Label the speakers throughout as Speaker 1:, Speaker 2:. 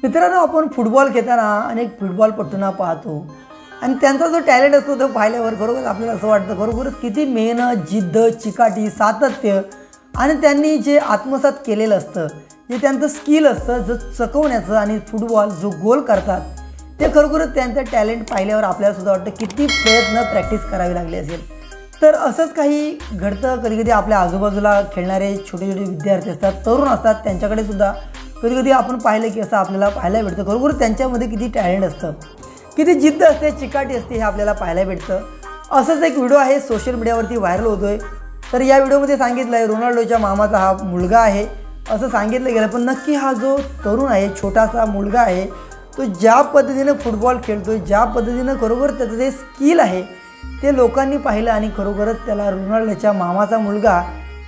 Speaker 1: मित्रांनो, आपण फुटबॉल खेळताना अनेक फुटबॉलपटूंना पाहतो आणि त्यांचा जो टॅलेंट असतो तो पाहिल्यावर खरोखर आपल्याला असं वाटतं खरोखरच किती मेहनत, जिद्द, चिकाटी, सातत्य आणि त्यांनी जे आत्मसात केलेलं असतं, जे त्यांचं स्किल असतं, जो चकवण्याचं आणि फुटबॉल जो गोल करतात, ते खरोखरच त्यांचं टॅलेंट पाहिल्यावर आपल्याला सुद्धा वाटतं किती प्रयत्न प्रॅक्टिस करावी लागली असेल। तर असंच काही घडतं कधी-कधी आपल्या आजूबाजूला खेळणारे छोटे-छोटे विद्यार्थी असतात, तरुण असतात, त्यांच्याकडे सुद्धा कधी-कधी आपण पाहिलं की असं आपल्याला पाहायला भेटतं खरोखर त्यांच्यामध्ये किती टॅलेंट असतं, किती जिद्द असते, चिकाटी असते, हे आपल्याला पाहायला भेटतं। असंच एक व्हिडिओ आहे सोशल मीडियावरती व्हायरल होतोय। तर या व्हिडिओमध्ये सांगितलं आहे रोनाल्डोच्या मामाचा हा मुलगा आहे असं सांगितलं गेलं, पण नक्की हा जो तरुण आहे, छोटासा मुलगा आहे, तो ज्या पद्धतीने फुटबॉल खेळतोय, ज्या पद्धतीने खरोखर त्याचं जे स्किल आहे ते लोकांनी पाहिलं आणि खरोखरच त्याला रोनाल्डोच्या मामाचा मुलगा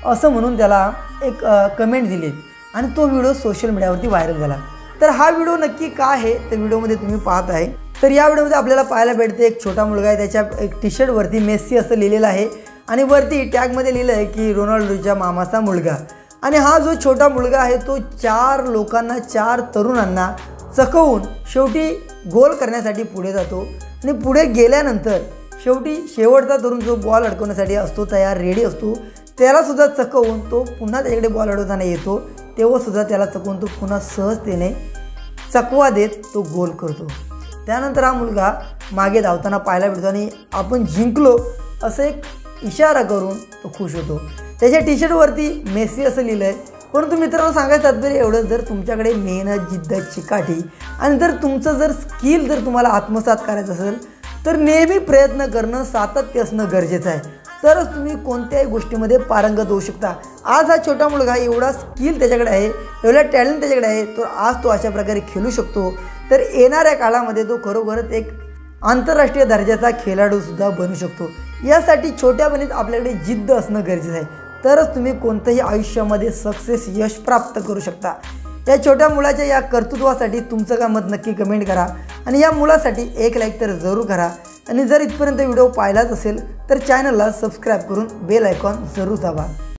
Speaker 1: असं म्हणून त्याला एक कमेंट दिली आणि तो व्हिडिओ सोशल मीडियावरती व्हायरल झाला। तर हा व्हिडिओ नक्की काय आहे ते व्हिडिओमध्ये तुम्ही पाहत आहे। तर या व्हिडिओमध्ये आपल्याला पाहायला भेटते एक छोटा मुलगा आहे, त्याच्या एक टी शर्टवरती मेसी असं लिहिलेलं आहे आणि वरती टॅगमध्ये लिहिलं आहे की रोनाल्डोच्या मामाचा मुलगा। आणि हा जो छोटा मुलगा आहे तो 4 लोकांना, 4 तरुणांना चकवून शेवटी गोल करण्यासाठी पुढे जातो आणि पुढे गेल्यानंतर शेवटी शेवटचा तरुण जो बॉल अडकवण्यासाठी असतो तयार, रेडी असतो, त्यालासुद्धा चकवून तो पुन्हा त्याच्याकडे बॉल अडवताना येतो, तेव्हासुद्धा त्याला चकवून तो पुन्हा सहजतेने चकवा देत तो गोल करतो। त्यानंतर हा मुलगा मागे धावताना पाहायला भेटतो आणि आपण जिंकलो असं एक इशारा करून तो खुश होतो। त्याच्या टी शर्टवरती मेसी असं लिहिलं आहे। परंतु मित्रांनो, सांगायचं तात्पर्य एवढं, जर तुमच्याकडे मेहनत, जिद्द, चिकाटी आणि जर तुमचं जर स्किल जर तुम्हाला आत्मसात करायचं असेल तर नेहमी प्रयत्न करणं, सातत्य असणं गरजेचं आहे, तरच तुम्ही कोणत्याही गोष्टीमध्ये पारंगत होऊ शकता। आज हा छोटा मुलगा एवढा स्किल त्याच्याकडे आहे, एवढा टॅलेंट त्याच्याकडे आहे, तर आज तो अशा प्रकारे खेळू शकतो। तर येणाऱ्या काळामध्ये तो खरोखरच एक आंतरराष्ट्रीय दर्जाचा खेळाडूसुद्धा बनू शकतो। यासाठी छोट्यापणीच आपल्याकडे जिद्द असणं गरजेचं आहे, तरच तुम्ही कोणत्याही आयुष्यामध्ये सक्सेस, यश प्राप्त करू शकता। या छोट्या मुलाच्या या कर्तृत्वासाठी तुमचं काय मत नक्की कमेंट करा आणि या मुलासाठी एक लाईक तर जरूर करा आणि जर इथपर्यंत व्हिडिओ पाहिलाच असेल तर चॅनलला सबस्क्राईब करून बेल आयकॉन जरूर दाबा।